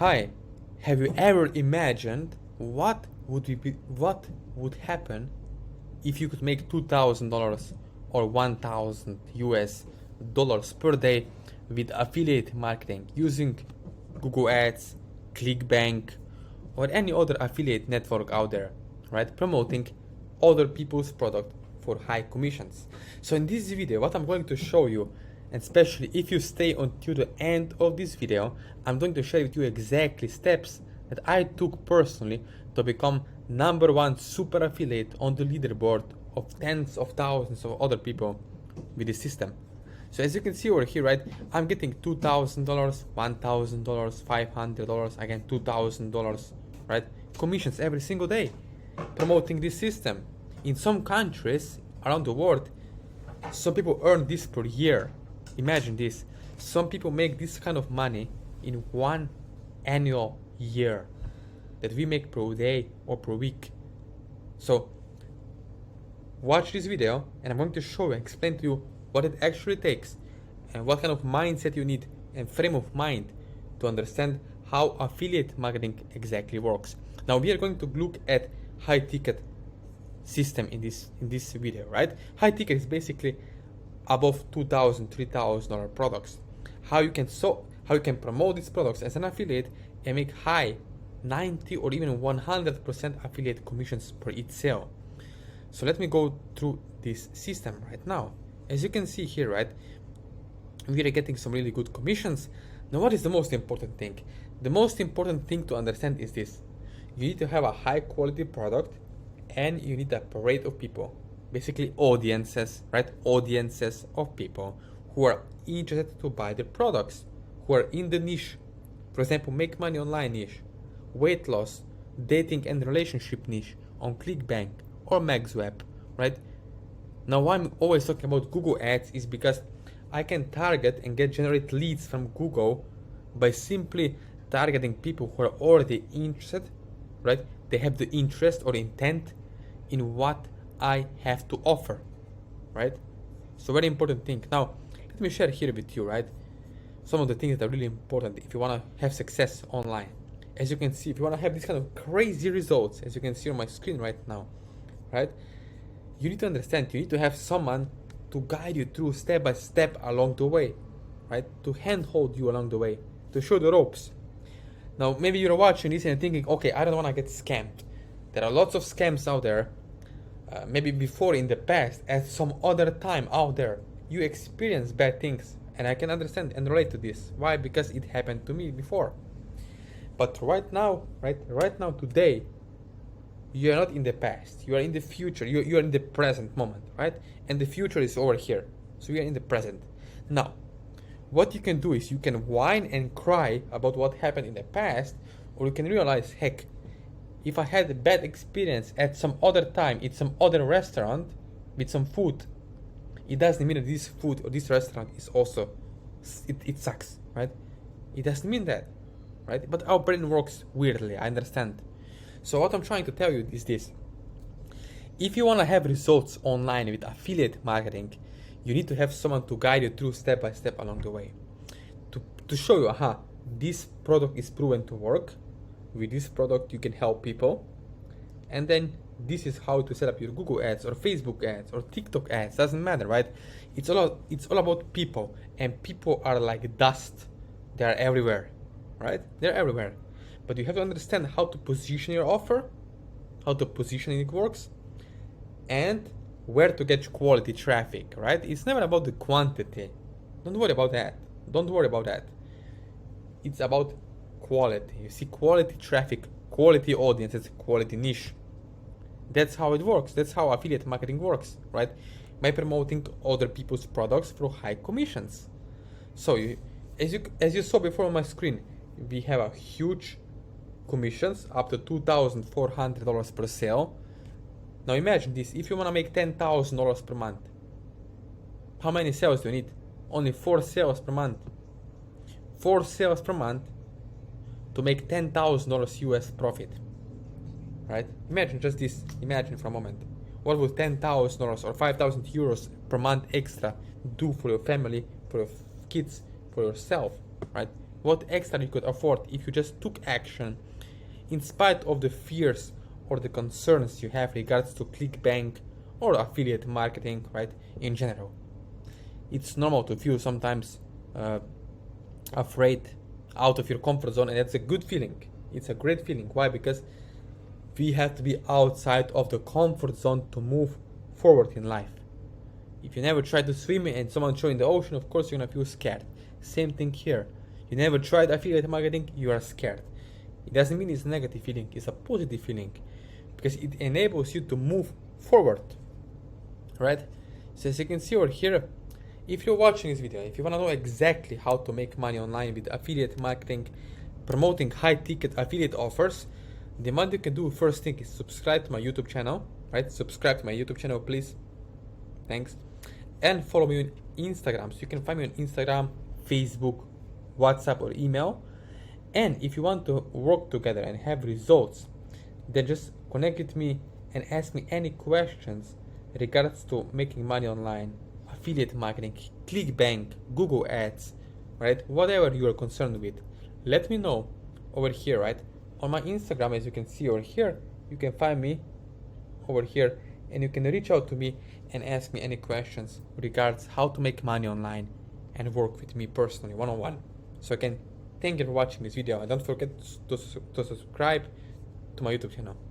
Hi, have you ever imagined what would happen if you could make $2,000 or 1,000 US dollars per day with affiliate marketing using Google Ads, clickbank, or any other affiliate network out there, right? Promoting other people's product for high commissions. So in this video, what I'm going to show you, and especially if you stay until the end of this video, I'm going to share with you exactly steps that I took personally to become #1 super affiliate on the leaderboard of tens of thousands of other people with this system. So as you can see over here, right, I'm getting $2,000, $1,000, $500, again $2,000, right, commissions every single day promoting this system. In some countries around the world, some people earn this per year. Imagine this. Some people make this kind of money in one annual year that we make per day or per week. So watch this video and I'm going to show you and explain to you what it actually takes and what kind of mindset you need and frame of mind to understand how affiliate marketing exactly works. Now we are going to look at high ticket system in this video, right? High ticket is basically above $2,000, $3,000 products. How you can promote these products as an affiliate and make high 90 or even 100% affiliate commissions per each sale. So let me go through this system right now. As you can see here, right, we are getting some really good commissions. Now what is the most important thing? The most important thing to understand is this. You need to have a high quality product and you need a parade of people, basically audiences, right? Audiences of people who are interested to buy the products, who are in the niche. For example, make money online niche, weight loss, dating and relationship niche on clickbank or MaxWeb, right? Now why I'm always talking about Google Ads is because I can target and generate leads from Google by simply targeting people who are already interested, right? They have the interest or intent in what I have to offer, right? So very important thing. Now, let me share here with you, right, some of the things that are really important if you want to have success online. As you can see, if you want to have these kind of crazy results, as you can see on my screen right now, right, you need to understand, you need to have someone to guide you through step by step along the way, right, to handhold you along the way, to show the ropes. Now, maybe you're watching this and thinking, okay, I don't want to get scammed. There are lots of scams out there. Maybe before in the past, at some other time out there, you experienced bad things. And I can understand and relate to this. Why? Because it happened to me before. But right now, today, you are not in the past. You are in the future. You are in the present moment, right? And the future is over here. So you are in the present. Now, what you can do is you can whine and cry about what happened in the past, or you can realize, heck, if I had a bad experience at some other time in some other restaurant with some food, it doesn't mean that this food or this restaurant is also, it sucks, right? It doesn't mean that, right? But our brain works weirdly, I understand. So what I'm trying to tell you is this. If you want to have results online with affiliate marketing, you need to have someone to guide you through step by step along the way. To show you, this product is proven to work. With this product, you can help people. And then this is how to set up your Google ads or Facebook ads or TikTok ads. Doesn't matter, right? It's all about people. And people are like dust. They are everywhere, right? They're everywhere. But you have to understand how to position your offer, how to position it works, and where to get quality traffic, right? It's never about the quantity. Don't worry about that. Don't worry about that. It's about quality. You see, quality traffic, quality audiences, quality niche. That's how it works. That's how affiliate marketing works, right? By promoting other people's products for high commissions. So as you saw before on my screen, we have a huge commissions up to $2,400 per sale. Now imagine this, if you want to make $10,000 per month, how many sales do you need? Only 4 sales per month. 4 sales per month to make $10,000 US profit, right? Imagine just this, imagine for a moment. What would $10,000 or 5,000 euros per month extra do for your family, for your kids, for yourself, right? what extra you could afford if you just took action in spite of the fears or the concerns you have regards to clickbank or affiliate marketing, right, in general. It's normal to feel sometimes afraid, out of your comfort zone, and that's a good feeling. It's a great feeling. Why? Because we have to be outside of the comfort zone to move forward in life. If you never try to swim and someone show in the ocean, of course you're gonna feel scared. Same thing here. You never tried affiliate marketing, you are scared. It doesn't mean it's a negative feeling, it's a positive feeling, because it enables you to move forward, right? So as you can see over here, if you're watching this video, if you want to know exactly how to make money online with affiliate marketing, promoting high ticket affiliate offers, then what you can do first thing is subscribe to my YouTube channel, right? Subscribe to my YouTube channel, please. Thanks. And follow me on Instagram. So you can find me on Instagram, Facebook, WhatsApp, or email. And if you want to work together and have results, then just connect with me and ask me any questions regards to making money online, affiliate marketing, clickbank, Google ads, right? Whatever you are concerned with, let me know over here, right? On my Instagram, as you can see over here, you can find me over here, and you can reach out to me and ask me any questions regards how to make money online and work with me personally, one-on-one. So again, thank you for watching this video, and don't forget to subscribe to my YouTube channel.